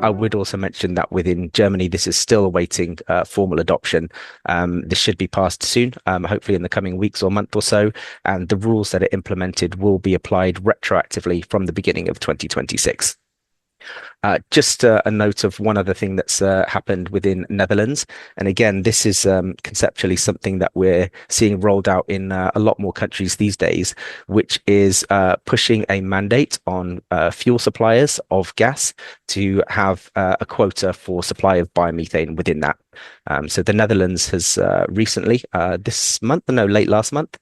I would also mention that within Germany, this is still awaiting formal adoption. This should be passed soon, hopefully in the coming weeks or month or so. And the rules that are implemented will be applied retroactively from the beginning of 2026. Just a note of one other thing that's happened within Netherlands. And again, this is conceptually something that we're seeing rolled out in a lot more countries these days, which is pushing a mandate on fuel suppliers of gas to have a quota for supply of biomethane within that. So the Netherlands has recently, late last month,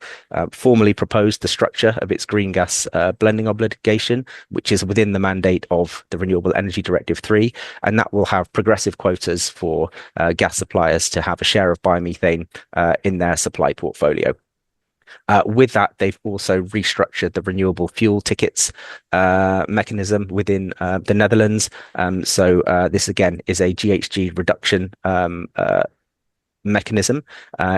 formally proposed the structure of its green gas blending obligation, which is within the mandate of the Renewable Energy Directive 3, and that will have progressive quotas for gas suppliers to have a share of biomethane in their supply portfolio. With that, they've also restructured the renewable fuel tickets mechanism within the Netherlands. So this again is a GHG reduction mechanism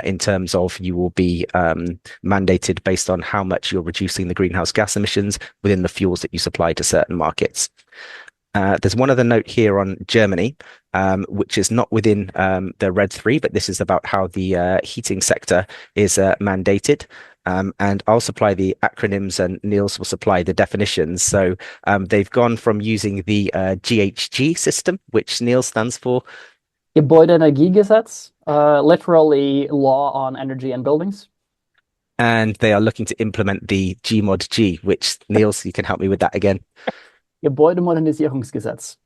in terms of you will be mandated based on how much you're reducing the greenhouse gas emissions within the fuels that you supply to certain markets. There's one other note here on Germany, which is not within the RED 3, but this is about how the heating sector is mandated. And I'll supply the acronyms and Niels will supply the definitions. So they've gone from using the GHG system, which Niels stands for. Gebäudeenergiegesetz, literally law on energy and buildings. And they are looking to implement the Gmod G, which Niels, you can help me with that again. Gebäudemodernisierungsgesetz,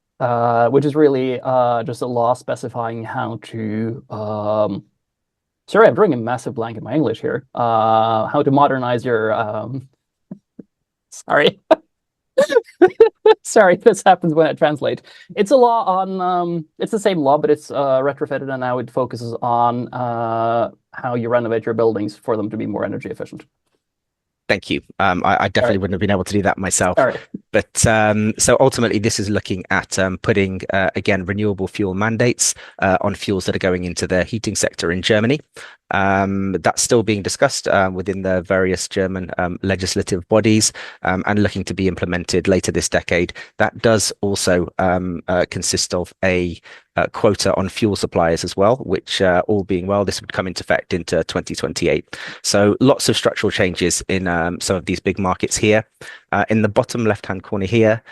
which is really just a law specifying how to sorry, I'm drawing a massive blank in my English here. How to modernize your sorry. Sorry, this happens when I translate. It's a law on it's the same law, but it's retrofitted, and now it focuses on how you renovate your buildings for them to be more energy efficient. Thank you. I definitely wouldn't have been able to do that myself. But so ultimately, this is looking at putting, again, renewable fuel mandates on fuels that are going into the heating sector in Germany. That's still being discussed within the various German legislative bodies and looking to be implemented later this decade. That does also consist of a quota on fuel suppliers as well, which all being well, this would come into effect into 2028. So lots of structural changes in some of these big markets here. In the bottom left-hand corner here,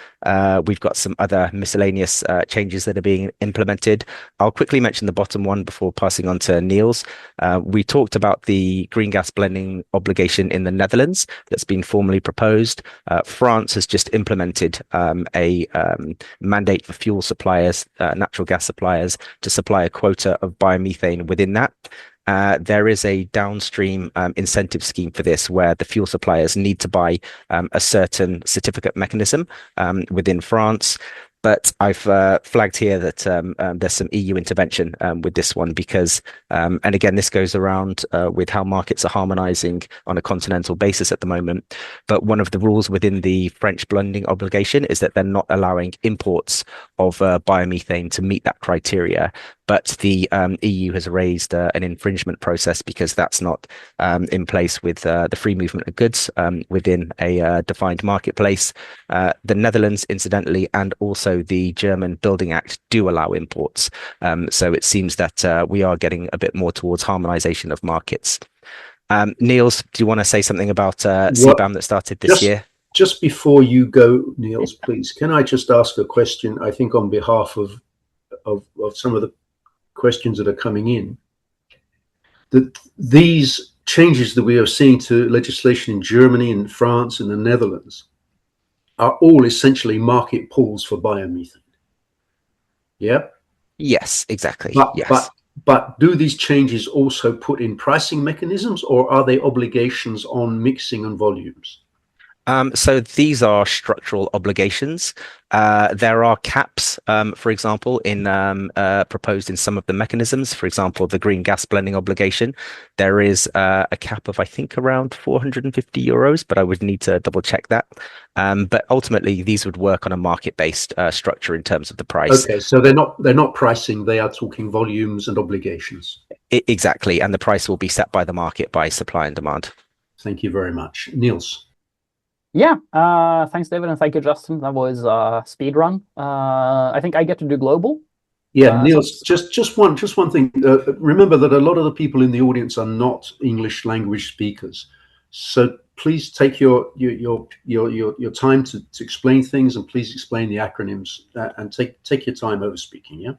we've got some other miscellaneous changes that are being implemented. I'll quickly mention the bottom one before passing on to Niels. We talked about the green gas blending obligation in the Netherlands that's been formally proposed. France has just implemented a mandate for fuel suppliers, natural gas suppliers, to supply a quota of biomethane within that. There is a downstream incentive scheme for this where the fuel suppliers need to buy a certain certificate mechanism within France. But I've flagged here that there's some EU intervention with this one because, and again, this goes around with how markets are harmonizing on a continental basis at the moment. But one of the rules within the French blending obligation is that they're not allowing imports of biomethane to meet that criteria. But the EU has raised an infringement process because that's not in place with the free movement of goods within a defined marketplace. The Netherlands, incidentally, and also the German Building Act do allow imports. So it seems that we are getting a bit more towards harmonization of markets. Niels, do you want to say something about CBAM that started this year? Just before you go, Niels, please, can I just ask a question, I think on behalf of some of the questions that are coming in, that these changes that we are seeing to legislation in Germany and France and the Netherlands are all essentially market pools for biomethane. Yeah? Yes, exactly. Yes. But do these changes also put in pricing mechanisms, or are they obligations on mixing and volumes? So these are structural obligations. There are caps, for example, in proposed in some of the mechanisms. For example, the green gas blending obligation. There is a cap of, I think, around 450 euros, but I would need to double check that. But ultimately, these would work on a market-based structure in terms of the price. Okay, so they're not pricing; they are talking volumes and obligations. Exactly, and the price will be set by the market by supply and demand. Thank you very much, Niels. Yeah, thanks, David, and thank you, Justin. That was speed run. I think I get to do global. Yeah, Niels, just one thing. Remember that a lot of the people in the audience are not English language speakers, so please take your time to explain things, and please explain the acronyms and take your time over speaking. Yeah.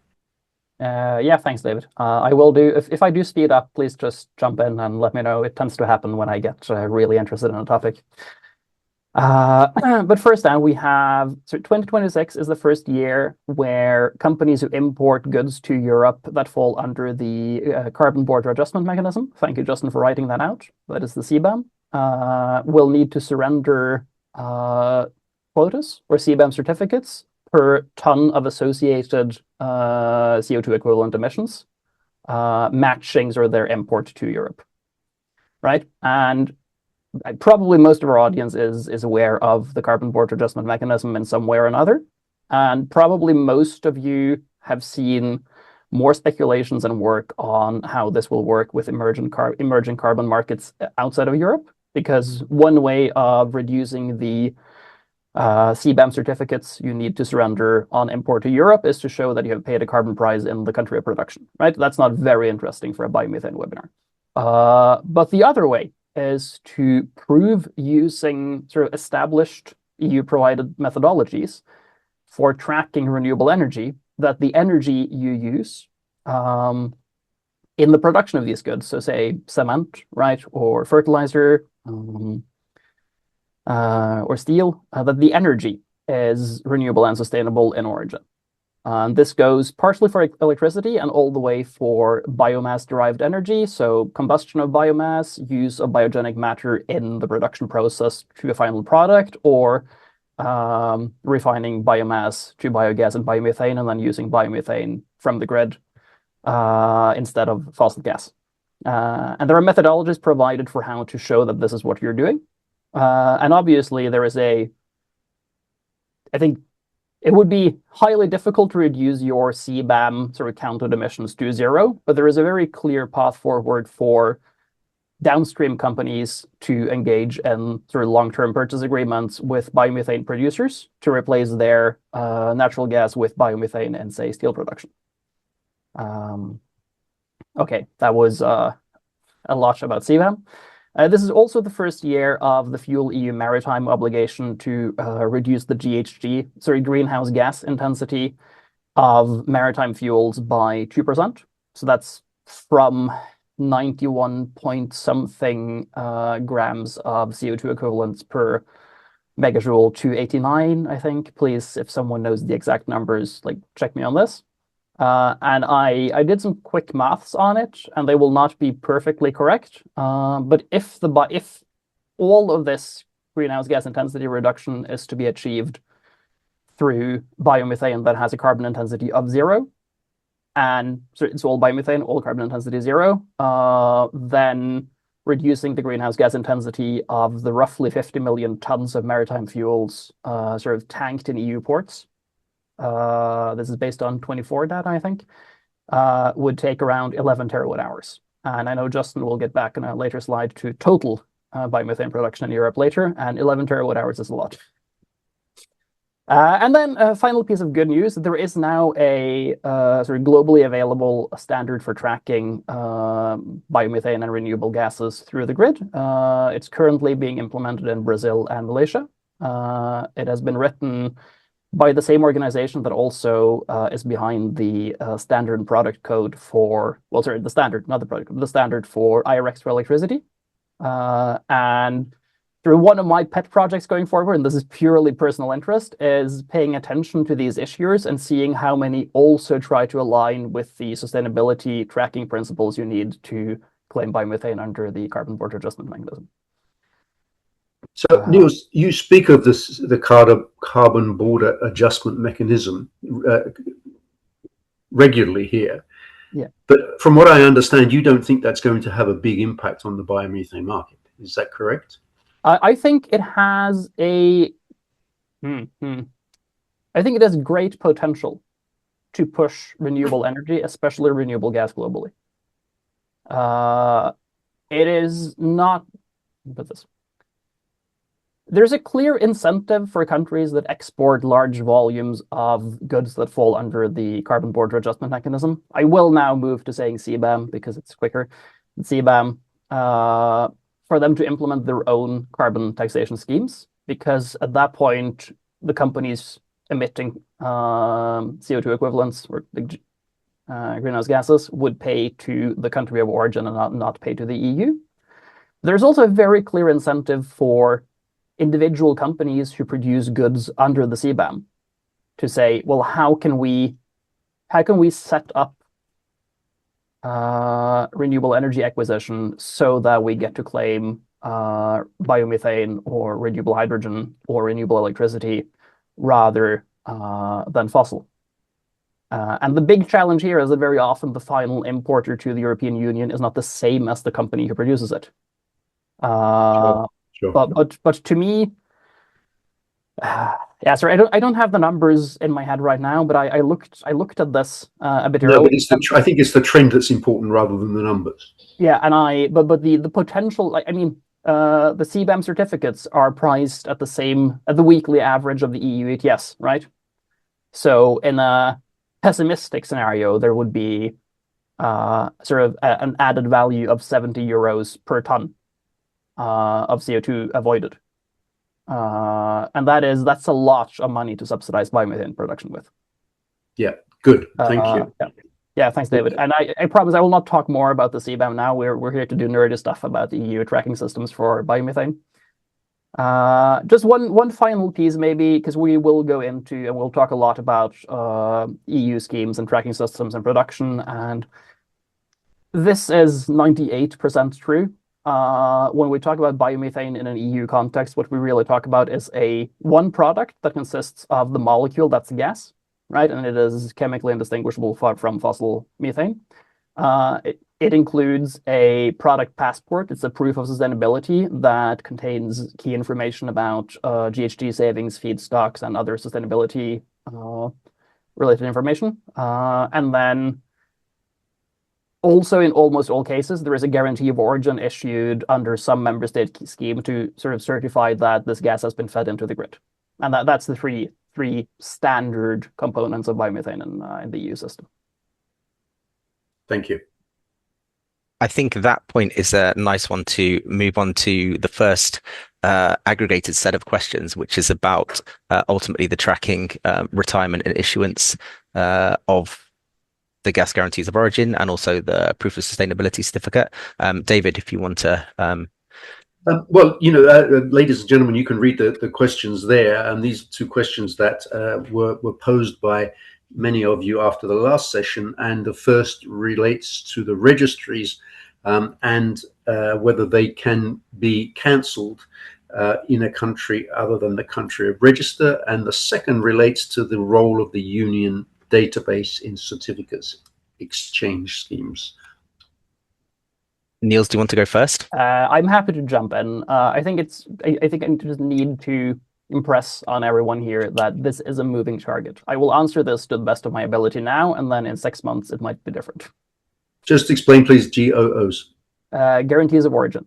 Yeah, thanks, David. I will do. If I do speed up, please just jump in and let me know. It tends to happen when I get really interested in a topic. But first down, we have, so 2026 is the first year where companies who import goods to Europe that fall under the Carbon Border Adjustment Mechanism, thank you, Justin, for writing that out, that is the CBAM, will need to surrender quotas or CBAM certificates per ton of associated CO2 equivalent emissions, matching sort of their import to Europe, right? And probably most of our audience is aware of the Carbon Border Adjustment Mechanism in some way or another. And probably most of you have seen more speculations and work on how this will work with emerging carbon markets outside of Europe. Because one way of reducing the CBAM certificates you need to surrender on import to Europe is to show that you have paid a carbon price in the country of production, right? That's not very interesting for a biomethane webinar. But the other way is to prove using sort of established EU-provided methodologies for tracking renewable energy that the energy you use in the production of these goods, so say cement, right, or fertilizer, or steel, that the energy is renewable and sustainable in origin. This goes partially for electricity and all the way for biomass-derived energy, so combustion of biomass, use of biogenic matter in the production process to a final product, or refining biomass to biogas and biomethane, and then using biomethane from the grid instead of fossil gas. And there are methodologies provided for how to show that this is what you're doing. And obviously, there is I think it would be highly difficult to reduce your CBAM sort of counted emissions to zero, but there is a very clear path forward for downstream companies to engage in sort of long-term purchase agreements with biomethane producers to replace their natural gas with biomethane in, say, steel production. Okay, that was a lot about CBAM. This is also the first year of the Fuel EU maritime obligation to reduce the greenhouse gas intensity of maritime fuels by 2%. So that's from 91 point something grams of CO2 equivalents per megajoule to 89, I think. Please, if someone knows the exact numbers, like check me on this. And I did some quick maths on it, and they will not be perfectly correct. But if all of this greenhouse gas intensity reduction is to be achieved through biomethane that has a carbon intensity of 0, and so it's all biomethane, all carbon intensity 0, then reducing the greenhouse gas intensity of the roughly 50 million tons of maritime fuels sort of tanked in EU ports, this is based on 24 data, I think, would take around 11 terawatt hours. And I know Justin will get back in a later slide to total biomethane production in Europe later, and 11 terawatt hours is a lot. And then a final piece of good news, there is now a sort of globally available standard for tracking biomethane and renewable gases through the grid. It's currently being implemented in Brazil and Malaysia. It has been written by the same organization that also is behind the standard and product code for, well, sorry, the standard, not the product, the standard for IRX for electricity. And through one of my pet projects going forward, and this is purely personal interest, is paying attention to these issues and seeing how many also try to align with the sustainability tracking principles you need to claim biomethane under the Carbon Border Adjustment Mechanism. So, Niels, you speak of this, the carbon border adjustment mechanism regularly here. Yeah. But from what I understand, you don't think that's going to have a big impact on the biomethane market. Is that correct? I think it has I think it has great potential to push renewable energy, especially renewable gas globally. It is not, put this. there's a clear incentive for countries that export large volumes of goods that fall under the Carbon Border Adjustment Mechanism. I will now move to saying CBAM because it's quicker. CBAM, for them to implement their own carbon taxation schemes, because at that point, the companies emitting CO2 equivalents or greenhouse gases would pay to the country of origin and not pay to the EU. There's also a very clear incentive for individual companies who produce goods under the CBAM to say, well, how can we set up renewable energy acquisition so that we get to claim biomethane or renewable hydrogen or renewable electricity rather than fossil. And the big challenge here is that very often the final importer to the European Union is not the same as the company who produces it. Sure. But to me, yeah, sorry, I don't have the numbers in my head right now, but I looked at this a bit earlier. I think it's the trend that's important rather than the numbers. Yeah, and but the potential, like, I mean, the CBAM certificates are priced at the weekly average of the EU ETS, right? So in a pessimistic scenario, there would be sort of an added value of 70 euros per ton of CO2 avoided. And that's a lot of money to subsidize biomethane production with. Yeah, good. Thank you. Yeah, thanks, David. And I promise I will not talk more about the CBAM now. We're here to do nerdy stuff about the EU tracking systems for biomethane. Just one final piece, maybe, because we will go into and we'll talk a lot about EU schemes and tracking systems and production. And this is 98% true. When we talk about biomethane in an EU context, what we really talk about is one product that consists of the molecule that's gas, right? And it is chemically indistinguishable from fossil methane. It includes a product passport. It's a proof of sustainability that contains key information about GHG savings, feedstocks, and other sustainability related information. And then also, in almost all cases, there is a guarantee of origin issued under some member state scheme to sort of certify that this gas has been fed into the grid. And that's the three standard components of biomethane in the EU system. Thank you. I think that point is a nice one to move on to the first aggregated set of questions, which is about ultimately the tracking, retirement and issuance of the gas guarantees of origin and also the proof of sustainability certificate. David, if you want to... well, ladies and gentlemen, you can read the questions there. And these two questions that were posed by many of you after the last session. And the first relates to the registries and whether they can be cancelled in a country other than the country of register. And the second relates to the role of the union database in certificates exchange schemes. Niels, do you want to go first? I'm happy to jump in. I think I just need to impress on everyone here that this is a moving target. I will answer this to the best of my ability now, and then in 6 months it might be different. Just explain, please, GOOs. Guarantees of origin.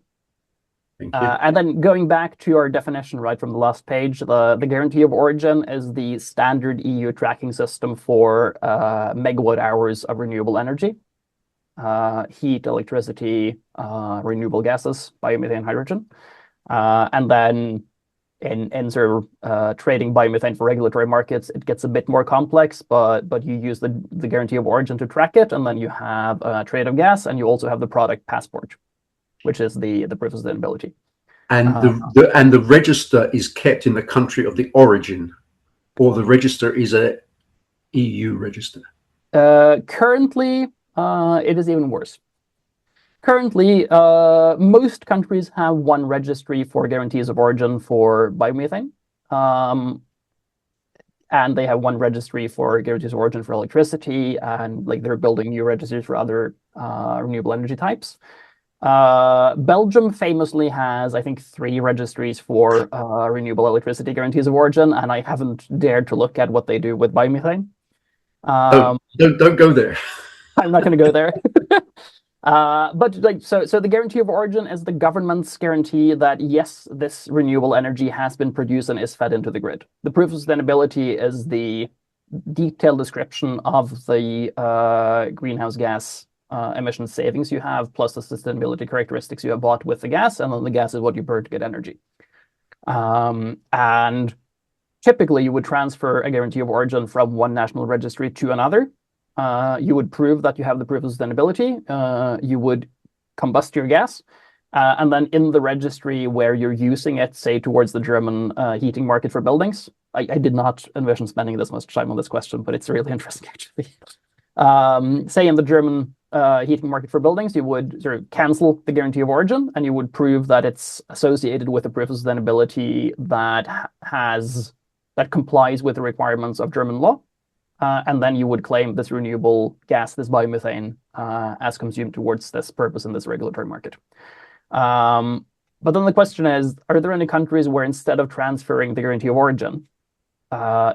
Thank you. And then going back to our definition right from the last page, the guarantee of origin is the standard EU tracking system for megawatt hours of renewable energy, heat, electricity, renewable gases, biomethane, hydrogen. And then in sort of trading biomethane for regulatory markets, it gets a bit more complex, but you use the guarantee of origin to track it, and then you have a trade of gas, and you also have the product passport, which is the proof of sustainability. And the register is kept in the country of the origin, or the register is a EU register? Currently, it is even worse. Currently, most countries have one registry for guarantees of origin for biomethane. And they have one registry for guarantees of origin for electricity, and like they're building new registries for other renewable energy types. Belgium famously has, I think, 3 registries for renewable electricity guarantees of origin, and I haven't dared to look at what they do with biomethane. Don't go there. I'm not going to go there. But so the guarantee of origin is the government's guarantee that yes, this renewable energy has been produced and is fed into the grid. The proof of sustainability is the detailed description of the greenhouse gas emission savings you have, plus the sustainability characteristics you have bought with the gas, and then the gas is what you burn to get energy. And typically, you would transfer a guarantee of origin from one national registry to another. You would prove that you have the proof of sustainability. You would combust your gas. And then in the registry where you're using it, say towards the German heating market for buildings, I did not envision spending this much time on this question, but it's really interesting actually. Say in the German heating market for buildings, you would sort of cancel the guarantee of origin and you would prove that it's associated with a proof of sustainability that complies with the requirements of German law. And then you would claim this renewable gas, this biomethane, as consumed towards this purpose in this regulatory market. But then the question is, are there any countries where instead of transferring the guarantee of origin,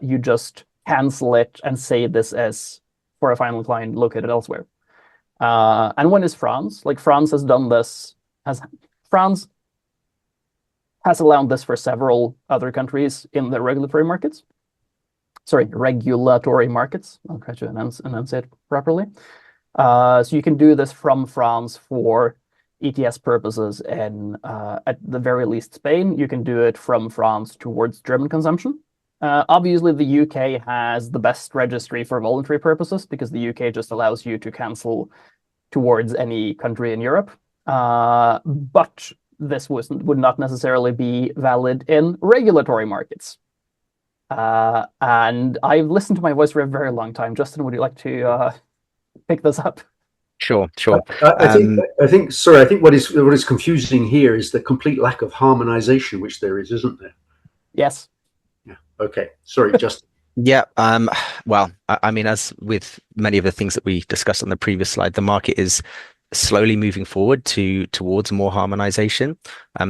you just cancel it and say this is for a final client located elsewhere? And one is France. Like France has done this. France has allowed this for several other countries in the regulatory markets. Sorry, regulatory markets. I'll try to enunciate properly. So you can do this from France for ETS purposes in, at the very least, Spain. You can do it from France towards German consumption. Obviously, the UK has the best registry for voluntary purposes because the UK just allows you to cancel towards any country in Europe. But this would not necessarily be valid in regulatory markets. And I've listened to my voice for a very long time. Justin, would you like to pick this up? Sure. I think what is confusing here is the complete lack of harmonization, which there is, isn't there? Yes. Yeah. Okay. Sorry, Justin. Yeah. Well, I mean, as with many of the things that we discussed on the previous slide, the market is slowly moving forward towards more harmonization.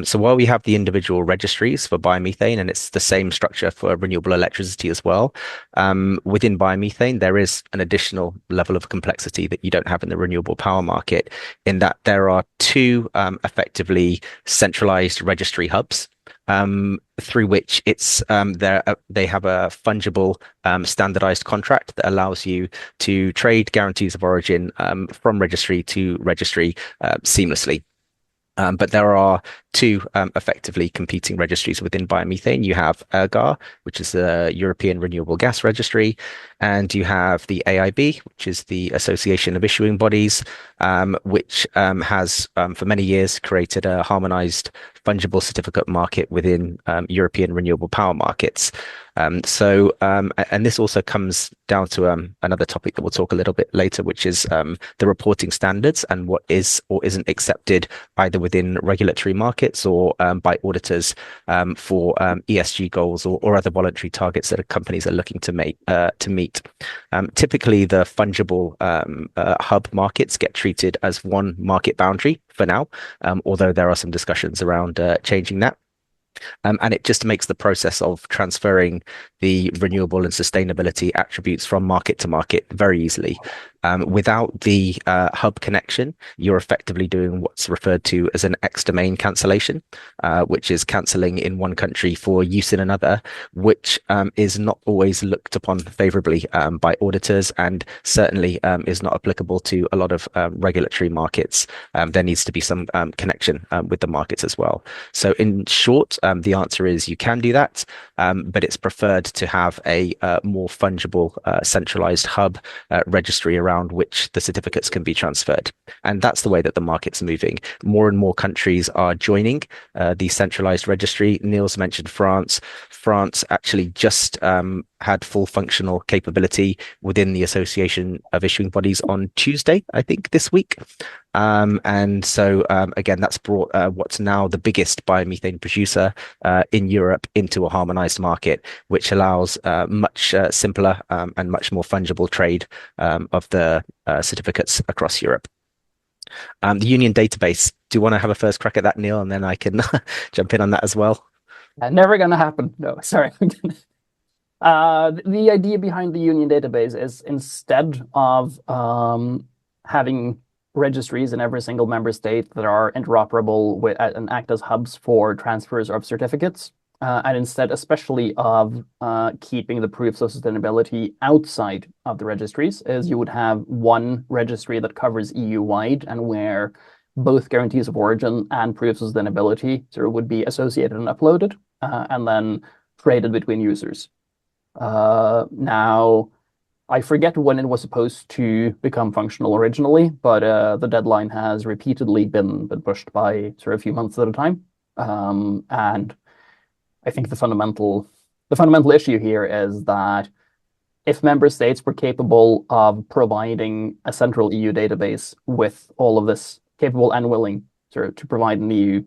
So while we have the individual registries for biomethane, and it's the same structure for renewable electricity as well, within biomethane, there is an additional level of complexity that you don't have in the renewable power market, in that there are two effectively centralized registry hubs. Through which they have a fungible standardized contract that allows you to trade guarantees of origin from registry to registry seamlessly. But there are two effectively competing registries within biomethane. You have ERGA, which is the European Renewable Gas Registry, and you have the AIB, which is the Association of Issuing Bodies, which has for many years created a harmonized fungible certificate market within European renewable power markets. And this also comes down to another topic that we'll talk a little bit later, which is the reporting standards and what is or isn't accepted either within regulatory markets or by auditors for ESG goals or other voluntary targets that companies are looking to meet. Typically, the fungible hub markets get treated as one market boundary for now, although there are some discussions around changing that. And it just makes the process of transferring the renewable and sustainability attributes from market to market very easily. Without the hub connection, you're effectively doing what's referred to as an ex-domain cancellation, which is cancelling in one country for use in another, which is not always looked upon favorably by auditors, and certainly is not applicable to a lot of regulatory markets. There needs to be some connection with the markets as well. So in short, the answer is you can do that, but it's preferred to have a more fungible centralized hub registry around which the certificates can be transferred. And that's the way that the market's moving. More and more countries are joining the centralized registry. Niels mentioned France. France actually just had full functional capability within the Association of Issuing Bodies on Tuesday, I think, this week. And so, again, that's brought what's now the biggest biomethane producer in Europe into a harmonized market, which allows much simpler and much more fungible trade of the certificates across Europe. The union database, do you want to have a first crack at that, Neil, and then I can jump in on that as well? Never going to happen. No, sorry. The idea behind the union database is instead of having registries in every single member state that are interoperable with and act as hubs for transfers of certificates. And instead, especially of keeping the proofs of sustainability outside of the registries, is you would have one registry that covers EU-wide and where both guarantees of origin and proofs of sustainability sort of would be associated and uploaded, and then traded between users. Now, I forget when it was supposed to become functional originally, but the deadline has repeatedly been pushed by sort of a few months at a time. And I think the fundamental issue here is that if member states were capable of providing a central EU database with all of this, capable and willing to provide an EU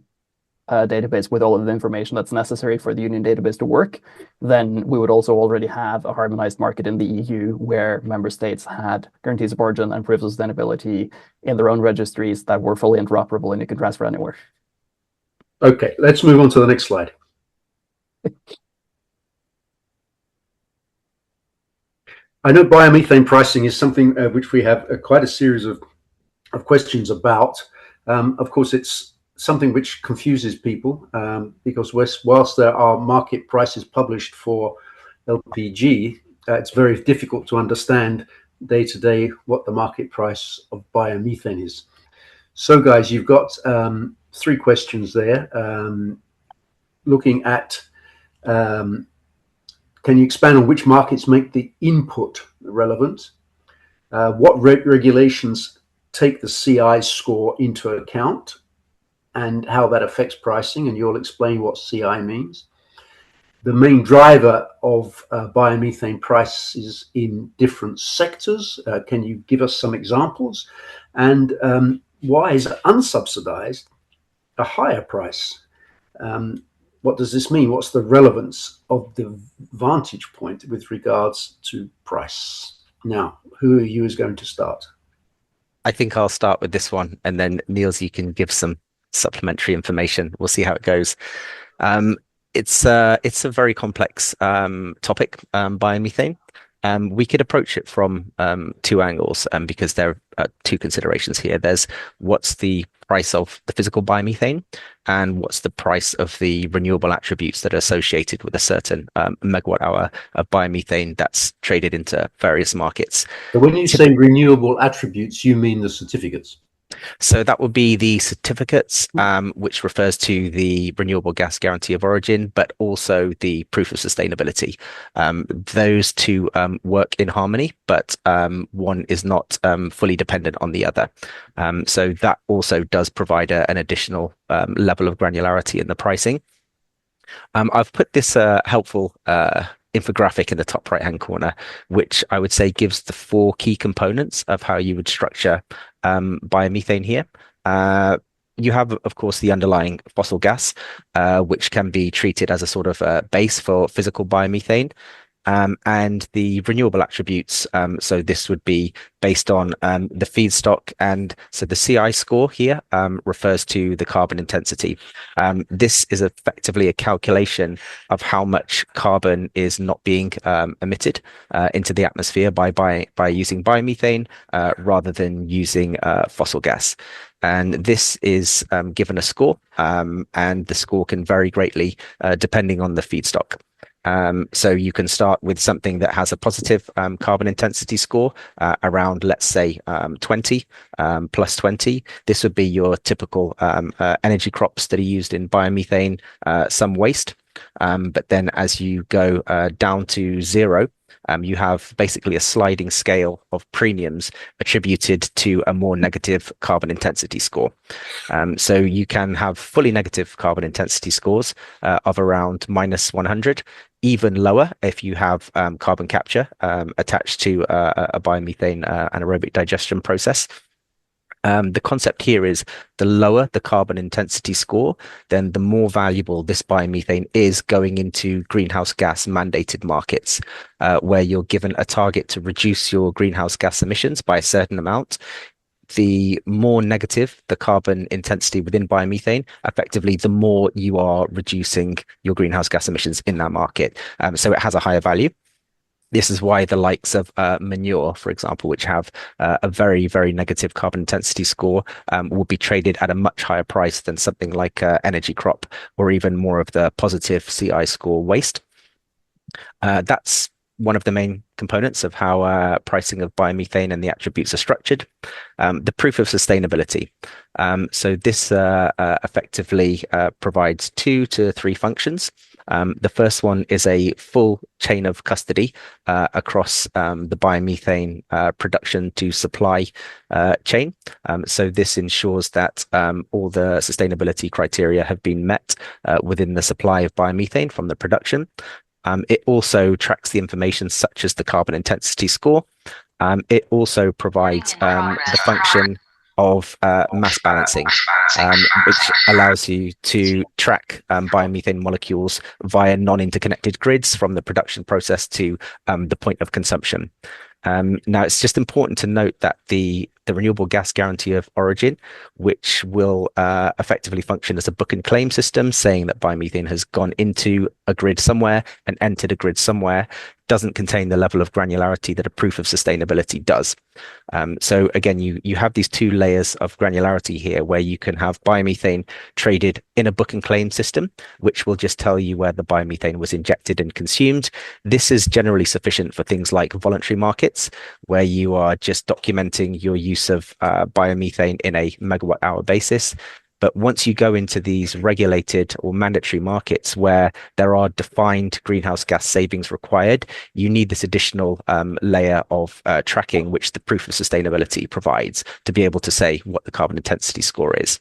database with all of the information that's necessary for the union database to work, then we would also already have a harmonized market in the EU where member states had guarantees of origin and proofs of sustainability in their own registries that were fully interoperable and you could transfer anywhere. Okay, let's move on to the next slide. I know biomethane pricing is something which we have quite a series of questions about. Of course, it's something which confuses people because whilst there are market prices published for LPG, it's very difficult to understand day to day what the market price of biomethane is. So guys, you've got 3 questions there. Looking at, can you expand on which markets make the input relevant? What regulations take the CI score into account and how that affects pricing? And you'll explain what CI means. The main driver of biomethane prices in different sectors. Can you give us some examples? And why is unsubsidized a higher price? What does this mean? What's the relevance of the vantage point with regards to price? Now, who of you is going to start? I think I'll start with this one, and then Niels, you can give some supplementary information. We'll see how it goes. It's a very complex topic, biomethane. We could approach it from 2 angles, because there are 2 considerations here. There's what's the price of the physical biomethane and what's the price of the renewable attributes that are associated with a certain megawatt hour of biomethane that's traded into various markets. So when you say renewable attributes, you mean the certificates? So that would be the certificates, which refers to the renewable gas guarantee of origin, but also the proof of sustainability. Those 2 work in harmony, but one is not fully dependent on the other. So that also does provide an additional level of granularity in the pricing. I've put this helpful infographic in the top right hand corner, which I would say gives the 4 key components of how you would structure biomethane here. You have, of course, the underlying fossil gas, which can be treated as a sort of base for physical biomethane. And the renewable attributes. So this would be based on the feedstock. And so the CI score here refers to the carbon intensity. This is effectively a calculation of how much carbon is not being emitted into the atmosphere by using biomethane rather than using fossil gas. And this is given a score, and the score can vary greatly depending on the feedstock. So you can start with something that has a positive carbon intensity score around, let's say, 20, plus 20. This would be your typical energy crops that are used in biomethane, some waste. But then as you go down to 0, you have basically a sliding scale of premiums attributed to a more negative carbon intensity score. So you can have fully negative carbon intensity scores of around minus 100, even lower if you have carbon capture attached to a biomethane anaerobic digestion process. The concept here is the lower the carbon intensity score, then the more valuable this biomethane is going into greenhouse gas mandated markets, where you're given a target to reduce your greenhouse gas emissions by a certain amount. The more negative the carbon intensity within biomethane, effectively, the more you are reducing your greenhouse gas emissions in that market. So it has a higher value. This is why the likes of manure, for example, which have a very, very negative carbon intensity score, will be traded at a much higher price than something like energy crop, or even more of the positive CI score waste. That's one of the main components of how pricing of biomethane and the attributes are structured. The proof of sustainability. So this effectively provides 2 to 3 functions. The first one is a full chain of custody across the biomethane production to supply chain. So this ensures that all the sustainability criteria have been met within the supply of biomethane from the production. It also tracks the information such as the carbon intensity score. It also provides the function of mass balancing, which allows you to track biomethane molecules via non-interconnected grids from the production process to the point of consumption. Now, it's just important to note that the renewable gas guarantee of origin, which will effectively function as a book and claim system, saying that biomethane has gone into a grid somewhere and entered a grid somewhere, doesn't contain the level of granularity that a proof of sustainability does. So again, you have these 2 layers of granularity here, where you can have biomethane traded in a book and claim system, which will just tell you where the biomethane was injected and consumed. This is generally sufficient for things like voluntary markets, where you are just documenting your use of biomethane in a megawatt hour basis. But once you go into these regulated or mandatory markets where there are defined greenhouse gas savings required, you need this additional layer of tracking, which the proof of sustainability provides, to be able to say what the carbon intensity score is.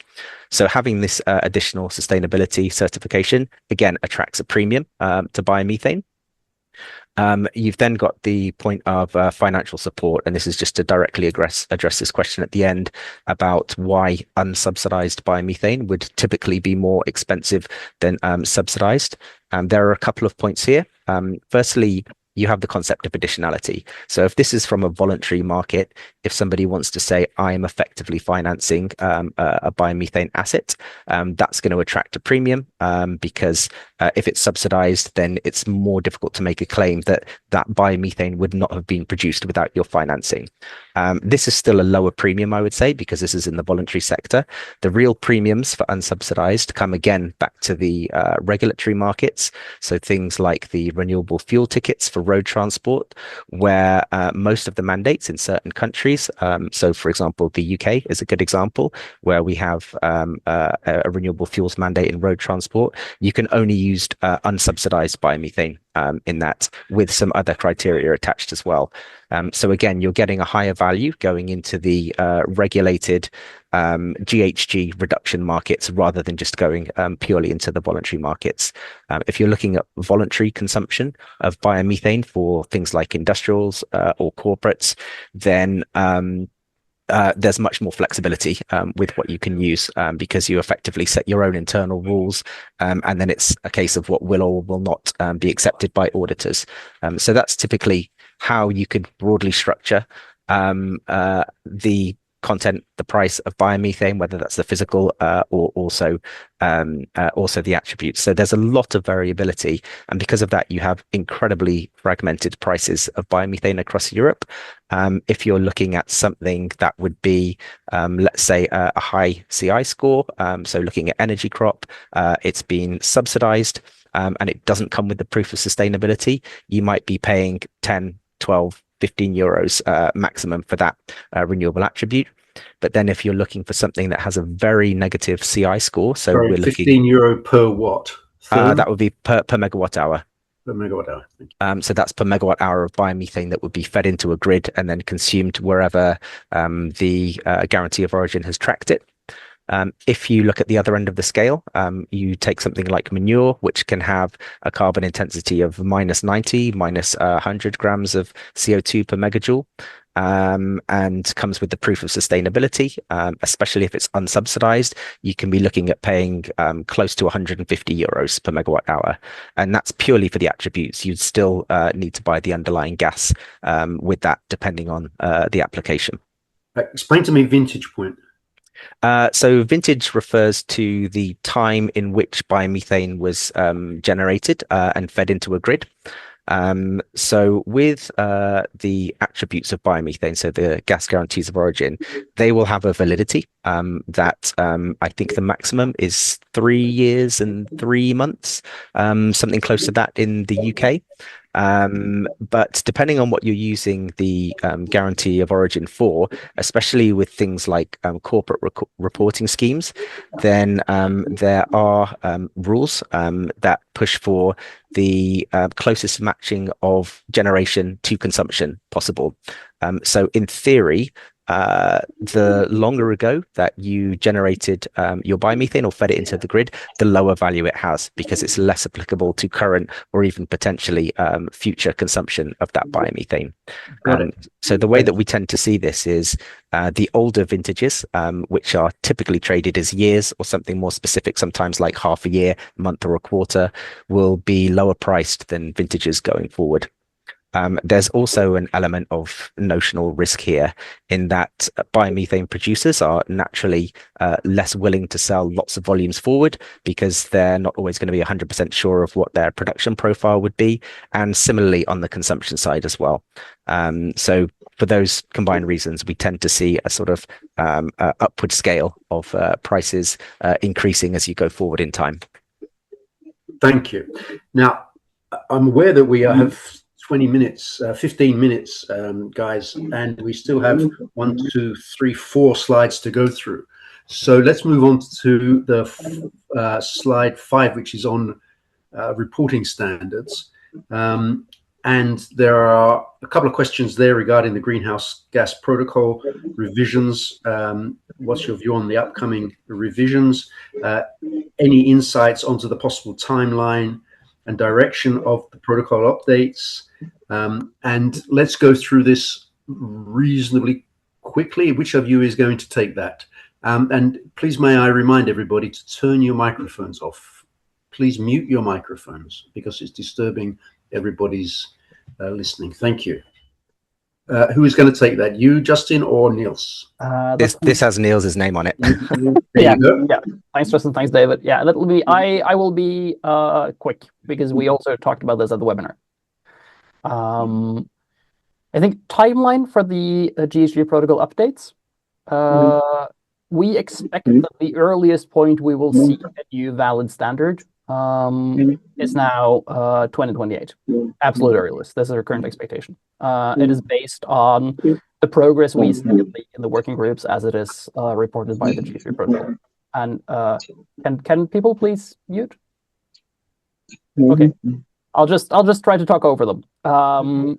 So having this additional sustainability certification, again, attracts a premium to biomethane. You've then got the point of financial support, and this is just to directly address this question at the end about why unsubsidized biomethane would typically be more expensive than subsidized. There are a couple of points here. Firstly, you have the concept of additionality. So if this is from a voluntary market, if somebody wants to say, I am effectively financing a biomethane asset, that's going to attract a premium because if it's subsidized, then it's more difficult to make a claim that that biomethane would not have been produced without your financing. This is still a lower premium, I would say, because this is in the voluntary sector. The real premiums for unsubsidized come again back to the regulatory markets. So things like the renewable fuel tickets for road transport, where most of the mandates in certain countries, so for example, the UK is a good example, where we have a renewable fuels mandate in road transport. You can only use unsubsidized biomethane in that, with some other criteria attached as well. So again, you're getting a higher value going into the regulated GHG reduction markets rather than just going purely into the voluntary markets. If you're looking at voluntary consumption of biomethane for things like industrials or corporates, then there's much more flexibility with what you can use because you effectively set your own internal rules, and then it's a case of what will or will not be accepted by auditors. So that's typically how you could broadly structure the content, the price of biomethane, whether that's the physical or also the attributes. So there's a lot of variability, and because of that, you have incredibly fragmented prices of biomethane across Europe. If you're looking at something that would be, let's say, a high CI score, so looking at energy crop, it's been subsidized, and it doesn't come with the proof of sustainability, you might be paying 10, 12, 15 euros maximum for that renewable attribute. But then if you're looking for something that has a very negative CI score, so we're looking 15 euro per watt. That would be per megawatt hour. Per megawatt hour. So that's per megawatt hour of biomethane that would be fed into a grid and then consumed wherever the guarantee of origin has tracked it. If you look at the other end of the scale, you take something like manure, which can have a carbon intensity of -90, minus 100 grams of CO2 per megajoule, and comes with the proof of sustainability, especially if it's unsubsidized. You can be looking at paying close to 150 euros per megawatt hour. And that's purely for the attributes. You'd still need to buy the underlying gas with that, depending on the application. Explain to me vintage point. So vintage refers to the time in which biomethane was generated and fed into a grid. So with the attributes of biomethane, so the gas guarantees of origin, they will have a validity that I think the maximum is 3 years and 3 months, something close to that in the UK. But depending on what you're using the guarantee of origin for, especially with things like corporate reporting schemes, then there are rules that push for the closest matching of generation to consumption possible. So in theory, the longer ago that you generated your biomethane or fed it into the grid, the lower value it has because it's less applicable to current or even potentially future consumption of that biomethane. So the way that we tend to see this is the older vintages, which are typically traded as years or something more specific, sometimes like half a year, month, or a quarter, will be lower priced than vintages going forward. There's also an element of notional risk here in that biomethane producers are naturally less willing to sell lots of volumes forward because they're not always going to be 100% sure of what their production profile would be. And similarly on the consumption side as well. So for those combined reasons, we tend to see a sort of upward scale of prices increasing as you go forward in time. Thank you. Now, I'm aware that we have 20 minutes, 15 minutes, guys, and we still have 1, 2, 3, 4 slides to go through. So let's move on to the slide 5, which is on reporting standards. And there are a couple of questions there regarding the greenhouse gas protocol revisions. What's your view on the upcoming revisions? Any insights onto the possible timeline and direction of the protocol updates? And let's go through this reasonably quickly. Which of you is going to take that? And please may I remind everybody to turn your microphones off. Please mute your microphones because it's disturbing everybody's listening. Thank you. Who is going to take that? You, Justin, or Niels? This has Niels' name on it. Yeah. Thanks, Justin. Thanks, David. Yeah, that'll be. I will be quick because we also talked about this at the webinar. I think timeline for the GHG protocol updates. We expect that the earliest point we will see a new valid standard is now 2028. Absolute earliest. This is our current expectation. It is based on the progress we see in the working groups as it is reported by the GHG protocol. And can people please mute? Okay, I'll just try to talk over them. And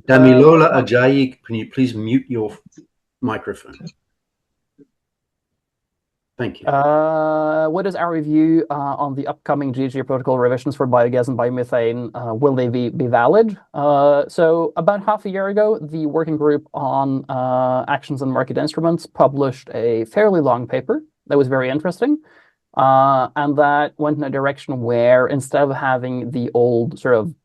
Damilola Ajayi, can you please mute your microphone? Thank you. What is our view on the upcoming GHG protocol revisions for biogas and biomethane? Will they be valid? So about half a year ago, the working group on actions and market instruments published a fairly long paper that was very interesting. And that went in a direction where instead of having the old sort of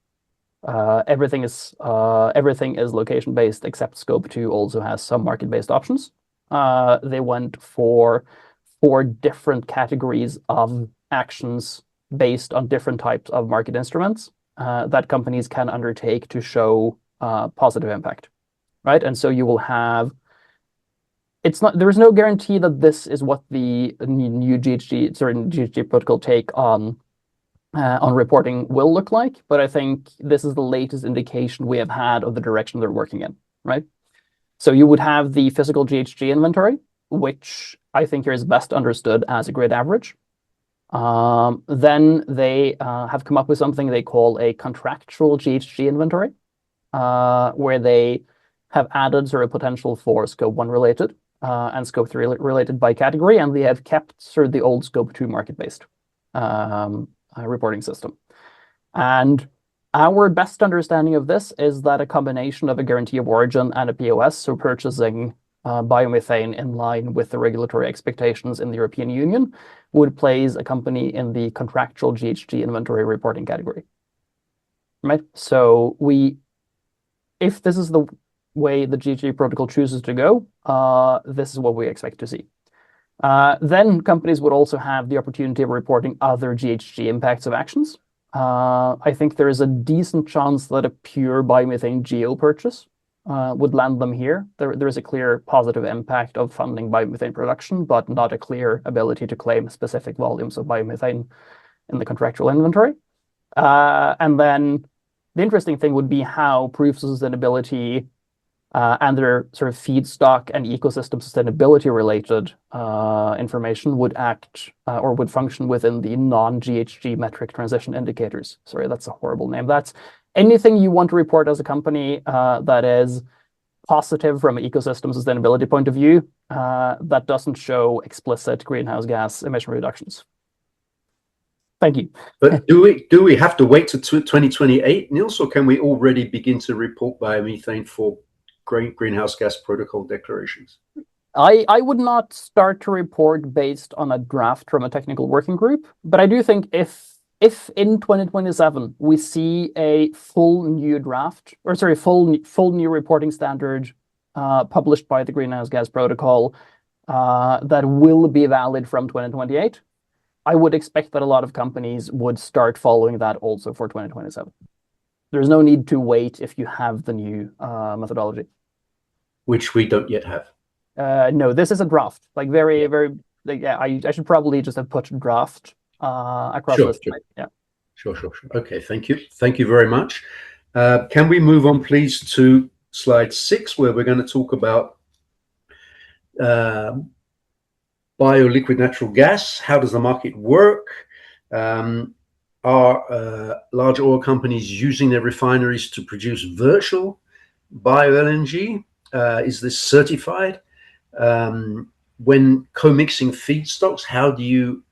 everything is location-based except scope 2 also has some market-based options, they went for 4 different categories of actions based on different types of market instruments that companies can undertake to show positive impact, right? And so you will have, there is no guarantee that this is what the new GHG protocol take on reporting will look like, but I think this is the latest indication we have had of the direction they're working in, right? So you would have the physical GHG inventory, which I think here is best understood as a grid average. Then they have come up with something they call a contractual GHG inventory, where they have added sort of potential for scope 1 related and scope 3 related by category, and they have kept sort of the old scope 2 market-based reporting system. And our best understanding of this is that a combination of a guarantee of origin and a POS, so purchasing biomethane in line with the regulatory expectations in the European Union, would place a company in the contractual GHG inventory reporting category, right? So if this is the way the GHG protocol chooses to go, this is what we expect to see. Then companies would also have the opportunity of reporting other GHG impacts of actions. I think there is a decent chance that a pure biomethane geo purchase would land them here. There is a clear positive impact of funding biomethane production, but not a clear ability to claim specific volumes of biomethane in the contractual inventory. And then the interesting thing would be how proofs of sustainability and their sort of feedstock and ecosystem sustainability related information would act or would function within the non-GHG metric transition indicators. Sorry, that's a horrible name. That's anything you want to report as a company that is positive from an ecosystem sustainability point of view that doesn't show explicit greenhouse gas emission reductions. Thank you. But do we have to wait to 2028, Niels, or can we already begin to report biomethane for greenhouse gas protocol declarations? I would not start to report based on a draft from a technical working group, but I do think if in 2027 we see a full new draft, or sorry, full new reporting standard published by the Greenhouse Gas Protocol that will be valid from 2028, I would expect that a lot of companies would start following that also for 2027. There's no need to wait if you have the new methodology. Which we don't yet have. No, this is a draft. Like very, like, yeah, I should probably just have put draft across this. Sure. Yeah. Sure. Okay, thank you. Thank you very much. Can we move on, please, to slide 6, where we're going to talk about bioliquid natural gas. How does the market work? Are large oil companies using their refineries to produce virtual bio-LNG? Is this certified? When co-mixing feedstocks, how do you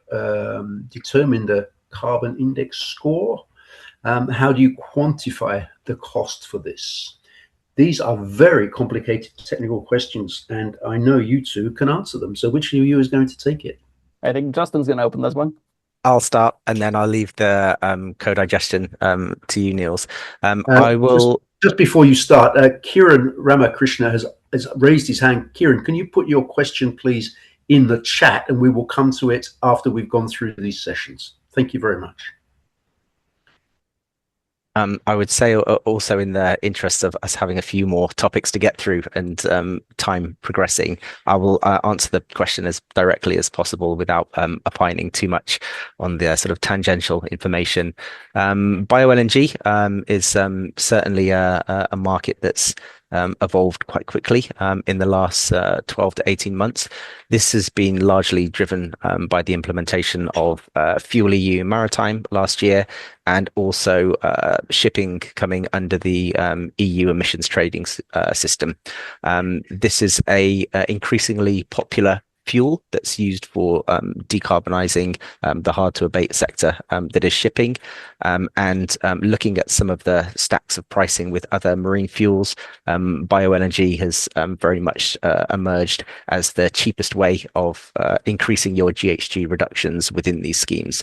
determine the carbon index score? How do you quantify the cost for this? These are very complicated technical questions, and I know you two can answer them. So which of you is going to take it? I think Justin's going to open this one. I'll start, and then I'll leave the co-digestion to you, Niels. I will... Just before you start, Kiran Ramakrishna has raised his hand. Kiran, can you put your question, please, in the chat, and we will come to it after we've gone through these sessions. Thank you very much. I would say also, in the interest of us having a few more topics to get through and time progressing, I will answer the question as directly as possible without opining too much on the sort of tangential information. Bio-LNG is certainly a market that's evolved quite quickly in the last 12 to 18 months. This has been largely driven by the implementation of FuelEU Maritime last year, and also shipping coming under the EU emissions trading system. This is a increasingly popular fuel that's used for decarbonizing the hard to abate sector that is shipping, and looking at some of the stacks of pricing with other marine fuels, bio-LNG has very much emerged as the cheapest way of increasing your GHG reductions within these schemes.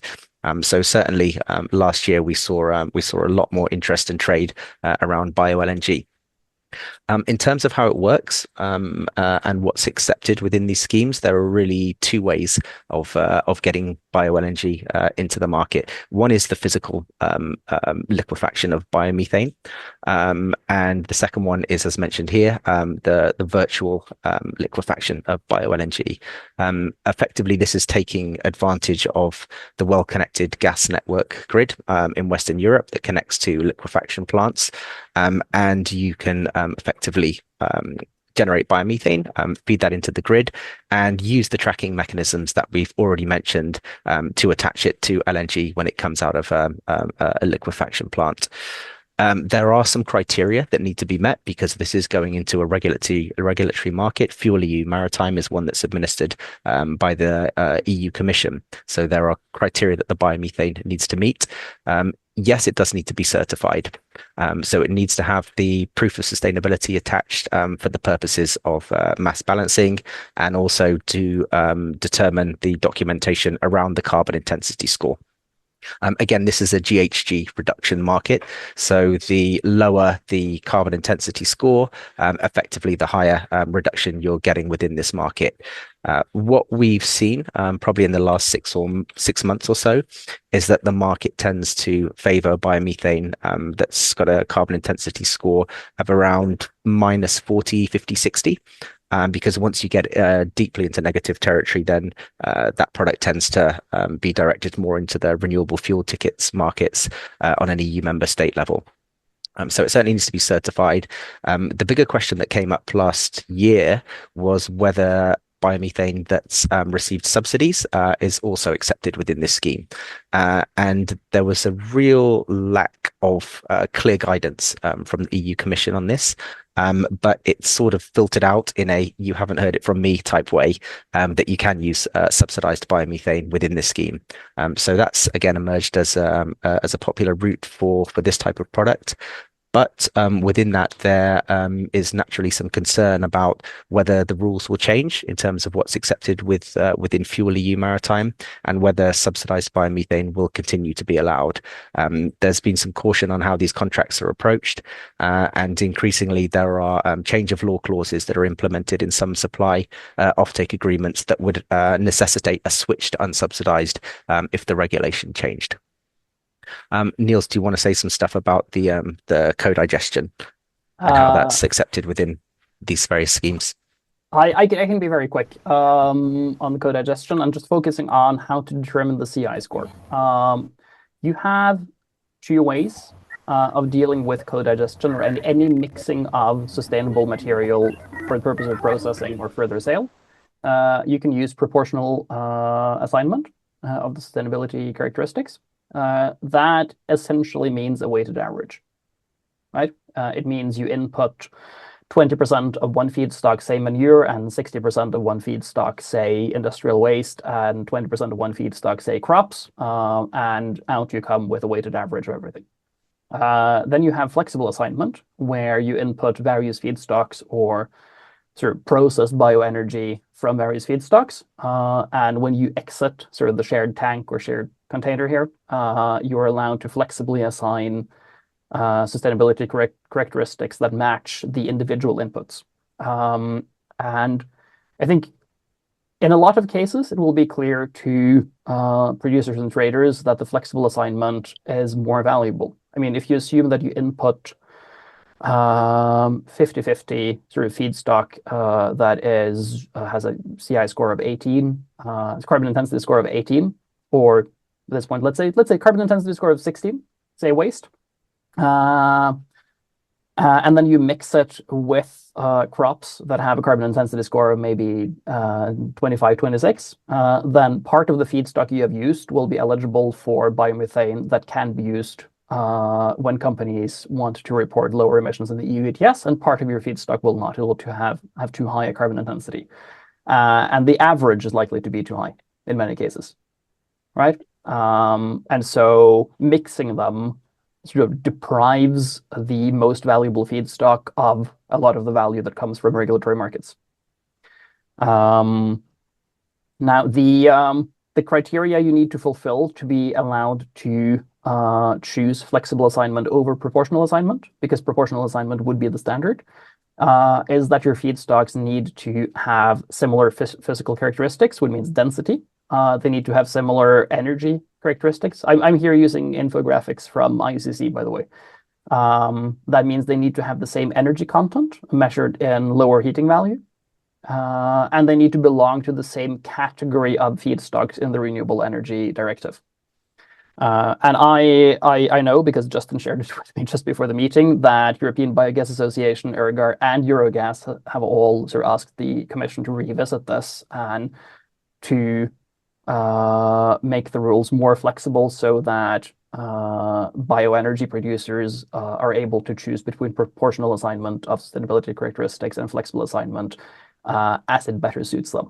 So certainly last year we saw a lot more interest and trade around bio-LNG. In terms of how it works and what's accepted within these schemes, there are really two ways of getting bio-LNG into the market. One is the physical liquefaction of biomethane, and the second one is, as mentioned here, the virtual liquefaction of bio-LNG. Effectively, this is taking advantage of the well-connected gas network grid in Western Europe that connects to liquefaction plants, and you can effectively generate biomethane, feed that into the grid, and use the tracking mechanisms that we've already mentioned to attach it to LNG when it comes out of a liquefaction plant. There are some criteria that need to be met because this is going into a regulatory market. FuelEU Maritime is one that's administered by the EU Commission. So there are criteria that the biomethane needs to meet. Yes, it does need to be certified. So it needs to have the proof of sustainability attached for the purposes of mass balancing, and also to determine the documentation around the carbon intensity score. Again, this is a GHG reduction market. So the lower the carbon intensity score, effectively the higher reduction you're getting within this market. What we've seen probably in the last 6 months or so is that the market tends to favor biomethane that's got a carbon intensity score of around minus 40, 50, 60. Because once you get deeply into negative territory, then that product tends to be directed more into the renewable fuel tickets markets on an EU member state level. So it certainly needs to be certified. The bigger question that came up last year was whether biomethane that's received subsidies is also accepted within this scheme. And there was a real lack of clear guidance from the EU Commission on this. But it's sort of filtered out in a "you haven't heard it from me" type way that you can use subsidized biomethane within this scheme. So that's again emerged as a popular route for this type of product. But within that, there is naturally some concern about whether the rules will change in terms of what's accepted within Fuel EU Maritime, and whether subsidized biomethane will continue to be allowed. There's been some caution on how these contracts are approached, and increasingly there are change of law clauses that are implemented in some supply offtake agreements that would necessitate a switch to unsubsidized if the regulation changed. Niels, do you want to say some stuff about the co-digestion and how that's accepted within these various schemes? I can be very quick on the co-digestion. I'm just focusing on how to determine the CI score. You have 2 ways of dealing with co-digestion or any mixing of sustainable material for the purpose of processing or further sale. You can use proportional assignment of the sustainability characteristics. That essentially means a weighted average, right? It means you input 20% of one feedstock, say manure, and 60% of one feedstock, say industrial waste, and 20% of one feedstock, say crops, and out you come with a weighted average of everything. Then you have flexible assignment, where you input various feedstocks or sort of process bioenergy from various feedstocks. And when you exit sort of the shared tank or shared container here, you're allowed to flexibly assign sustainability characteristics that match the individual inputs. And I think in a lot of cases, it will be clear to producers and traders that the flexible assignment is more valuable. I mean, if you assume that you input 50-50 sort of feedstock that has a CI score of 18, carbon intensity score of 18, or at this point, let's say carbon intensity score of 16, say waste, and then you mix it with crops that have a carbon intensity score of maybe 25, 26, then part of the feedstock you have used will be eligible for biomethane that can be used when companies want to report lower emissions in the EU ETS, and part of your feedstock will not. It will have too high a carbon intensity. And the average is likely to be too high in many cases, right? And so mixing them sort of deprives the most valuable feedstock of a lot of the value that comes from regulatory markets. Now, the criteria you need to fulfill to be allowed to choose flexible assignment over proportional assignment, because proportional assignment would be the standard, is that your feedstocks need to have similar physical characteristics, which means density. They need to have similar energy characteristics. I'm here using infographics from IUCC, by the way. That means they need to have the same energy content measured in lower heating value. And they need to belong to the same category of feedstocks in the Renewable Energy Directive. And I know, because Justin shared it with me just before the meeting, that European Biogas Association, ERGAR, and Eurogas have all sort of asked the Commission to revisit this and to make the rules more flexible so that bioenergy producers are able to choose between proportional assignment of sustainability characteristics and flexible assignment as it better suits them.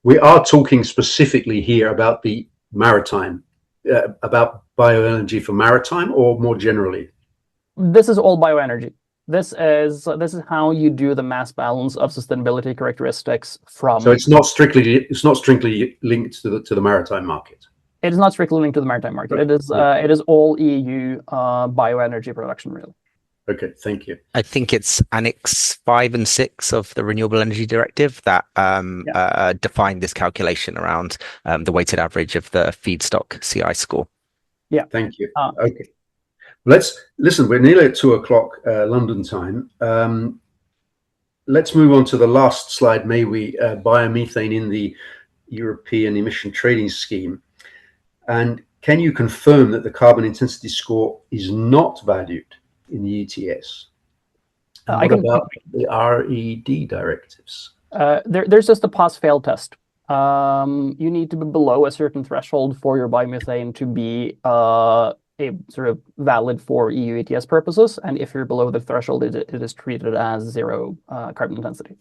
We are talking specifically here about the maritime, about bioenergy for maritime, or more generally? This is all bioenergy. This is how you do the mass balance of sustainability characteristics from. So it's not strictly linked to the maritime market. It is not strictly linked to the maritime market. It is all EU bioenergy production, really. Okay, thank you. I think it's Annex 5 and 6 of the Renewable Energy Directive that define this calculation around the weighted average of the feedstock CI score. Yeah. Thank you. Okay. Let's listen. We're nearly at 2:00 London time. Let's move on to the last slide. May we biomethane in the European Emission Trading Scheme, and can you confirm that the carbon intensity score is not valued in the ETS? What about the RED directives? There's just a pass-fail test. You need to be below a certain threshold for your biomethane to be sort of valid for EU ETS purposes, and if you're below the threshold, it is treated as zero carbon intensity.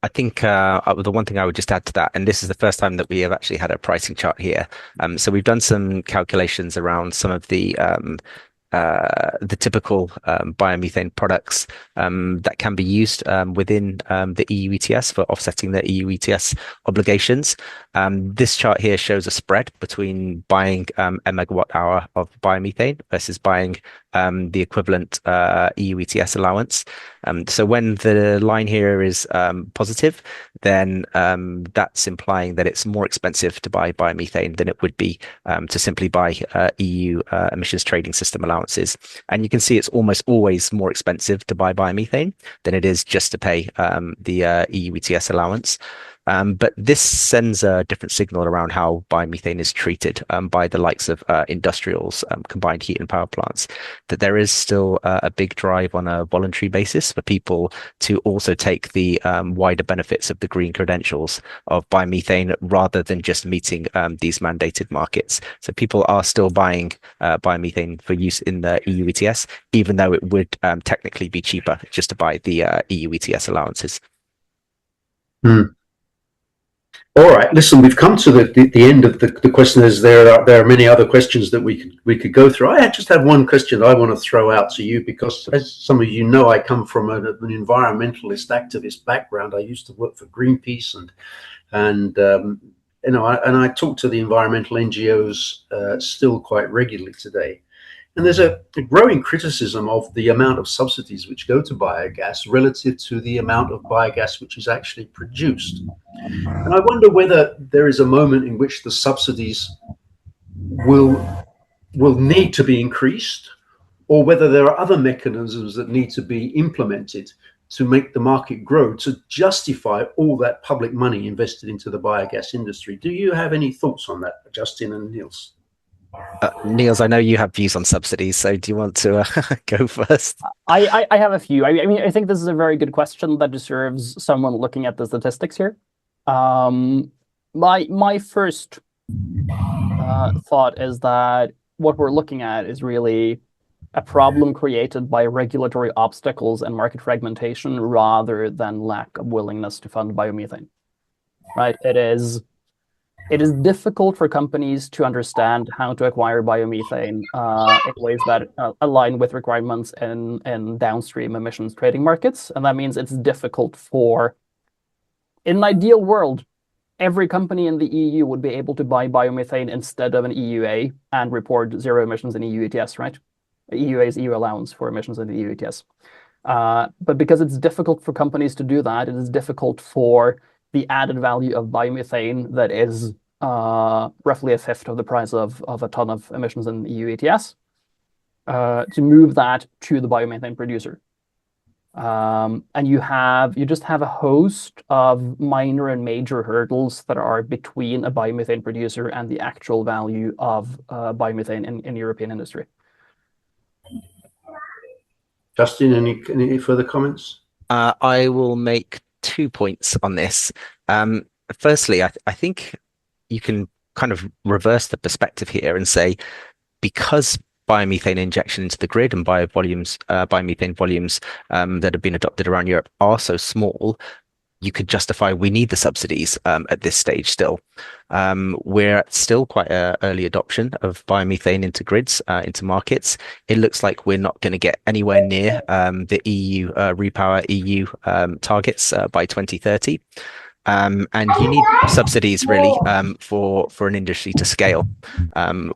I think the one thing I would just add to that, and this is the first time that we have actually had a pricing chart here. So we've done some calculations around some of the typical biomethane products that can be used within the EU ETS for offsetting the EU ETS obligations. This chart here shows a spread between buying a megawatt hour of biomethane versus buying the equivalent EU ETS allowance. So when the line here is positive, then that's implying that it's more expensive to buy biomethane than it would be to simply buy EU emissions trading system allowances. And you can see it's almost always more expensive to buy biomethane than it is just to pay the EU ETS allowance. But this sends a different signal around how biomethane is treated by the likes of industrials, combined heat and power plants, that there is still a big drive on a voluntary basis for people to also take the wider benefits of the green credentials of biomethane rather than just meeting these mandated markets. So people are still buying biomethane for use in the EU ETS, even though it would technically be cheaper just to buy the EU ETS allowances. All right, listen, we've come to the end of the questions. There are many other questions that we could go through. I just have one question I want to throw out to you, because as some of you know, I come from an environmentalist activist background. I used to work for Greenpeace, and I talk to the environmental NGOs still quite regularly today. And there's a growing criticism of the amount of subsidies which go to biogas relative to the amount of biogas which is actually produced. And I wonder whether there is a moment in which the subsidies will need to be increased, or whether there are other mechanisms that need to be implemented to make the market grow, to justify all that public money invested into the biogas industry. Do you have any thoughts on that, Justin and Niels? Niels, I know you have views on subsidies, so do you want to go first? I have a few. I mean, I think this is a very good question that deserves someone looking at the statistics here. My first thought is that what we're looking at is really a problem created by regulatory obstacles and market fragmentation rather than lack of willingness to fund biomethane. Right? It is difficult for companies to understand how to acquire biomethane in ways that align with requirements in downstream emissions trading markets. And that means it's difficult in an ideal world, every company in the EU would be able to buy biomethane instead of an EUA and report zero emissions in EU ETS, right? EUA is EU allowance for emissions in the EU ETS. But because it's difficult for companies to do that, it is difficult for the added value of biomethane that is roughly a fifth of the price of a ton of emissions in EU ETS to move that to the biomethane producer. And you just have a host of minor and major hurdles that are between a biomethane producer and the actual value of biomethane in European industry. Justin, any further comments? I will make 2 points on this. Firstly, I think you can kind of reverse the perspective here and say, because biomethane injection into the grid and biomethane volumes that have been adopted around Europe are so small, you could justify we need the subsidies at this stage still. We're at still quite an early adoption of biomethane into grids, into markets. It looks like we're not going to get anywhere near the EU Repower EU targets by 2030. And you need subsidies really for an industry to scale.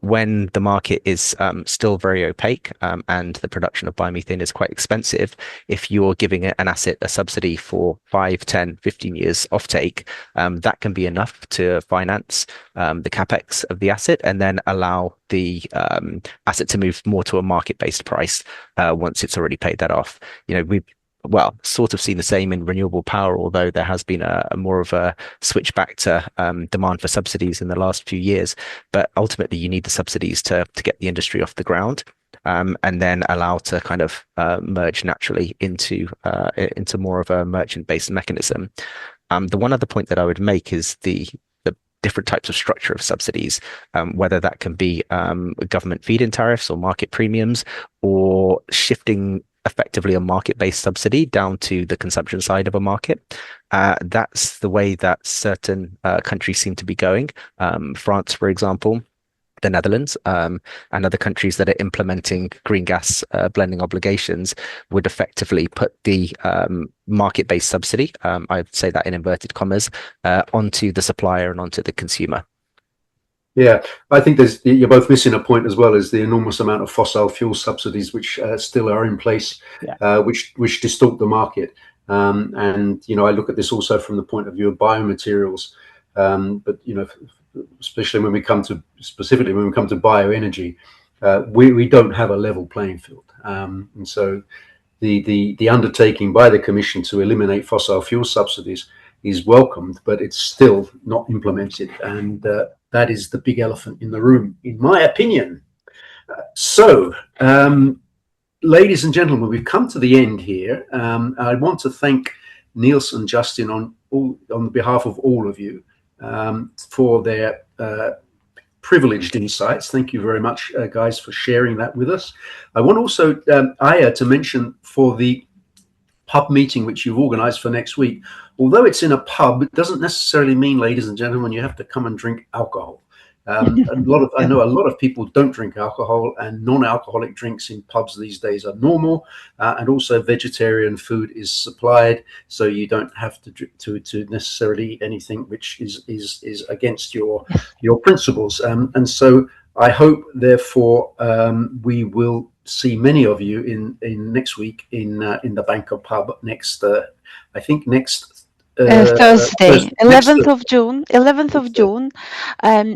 When the market is still very opaque and the production of biomethane is quite expensive, if you're giving an asset a subsidy for 5, 10, 15 years offtake, that can be enough to finance the capex of the asset and then allow the asset to move more to a market-based price once it's already paid that off. We've sort of seen the same in renewable power, although there has been a more of a switch back to demand for subsidies in the last few years. But ultimately, you need the subsidies to get the industry off the ground, and then allow to kind of merge naturally into more of a merchant-based mechanism. The one other point that I would make is the different types of structure of subsidies, whether that can be government feed-in tariffs or market premiums, or shifting effectively a market-based subsidy down to the consumption side of a market. That's the way that certain countries seem to be going. France, for example, the Netherlands, and other countries that are implementing green gas blending obligations would effectively put the market-based subsidy, I'd say that in inverted commas, onto the supplier and onto the consumer. Yeah, I think you're both missing a point as well, as the enormous amount of fossil fuel subsidies which still are in place, which distort the market. And I look at this also from the point of view of biomaterials, but especially when we come to bioenergy, we don't have a level playing field, and so the undertaking by the Commission to eliminate fossil fuel subsidies is welcomed, but it's still not implemented, and that is the big elephant in the room, in my opinion. So, ladies and gentlemen, we've come to the end here. I want to thank Niels and Justin on behalf of all of you for their privileged insights. Thank you very much, guys, for sharing that with us. I want also Aya to mention for the pub meeting which you've organized for next week. Although it's in a pub, it doesn't necessarily mean, ladies and gentlemen, you have to come and drink alcohol. I know a lot of people don't drink alcohol, and non-alcoholic drinks in pubs these days are normal, and also vegetarian food is supplied, so you don't have to necessarily eat anything which is against your principles. And so I hope, therefore, we will see many of you in next week in the Bangkok pub next Thursday, 11th of June. 11th of June.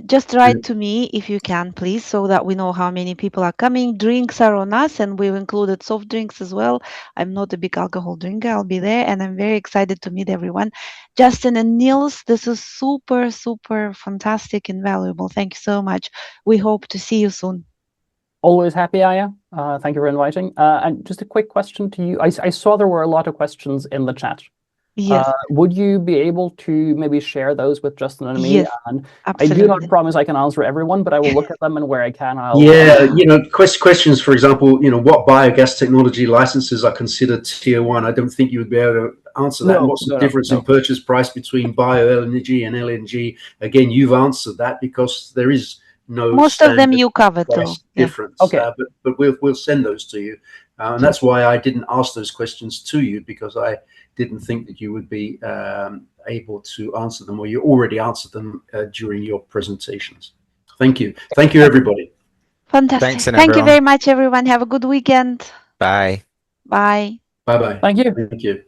Just write to me if you can, please, so that we know how many people are coming. Drinks are on us, and we've included soft drinks as well. I'm not a big alcohol drinker. I'll be there, and I'm very excited to meet everyone. Justin and Niels, this is super, super fantastic and valuable. Thank you so much. We hope to see you soon. Always happy, Aya. Thank you for inviting. And just a quick question to you. I saw there were a lot of questions in the chat. Yes. Would you be able to maybe share those with Justin and me? Yes, and absolutely. I do not promise I can answer everyone, but I will look at them, and where I can, I'll... Questions, for example, what biogas technology licenses are considered tier 1? I don't think you would be able to answer that. What's the difference in purchase price between bioenergy and LNG? Again, you've answered that, because there is no most of them you covered though. Difference. Okay. But we'll send those to you, and that's why I didn't ask those questions to you, because I didn't think that you would be able to answer them, or you already answered them during your presentations. Thank you, everybody. Fantastic. Thanks, thank you very much, everyone. Have a good weekend. Bye. Bye. Bye. Thank you. Thank you.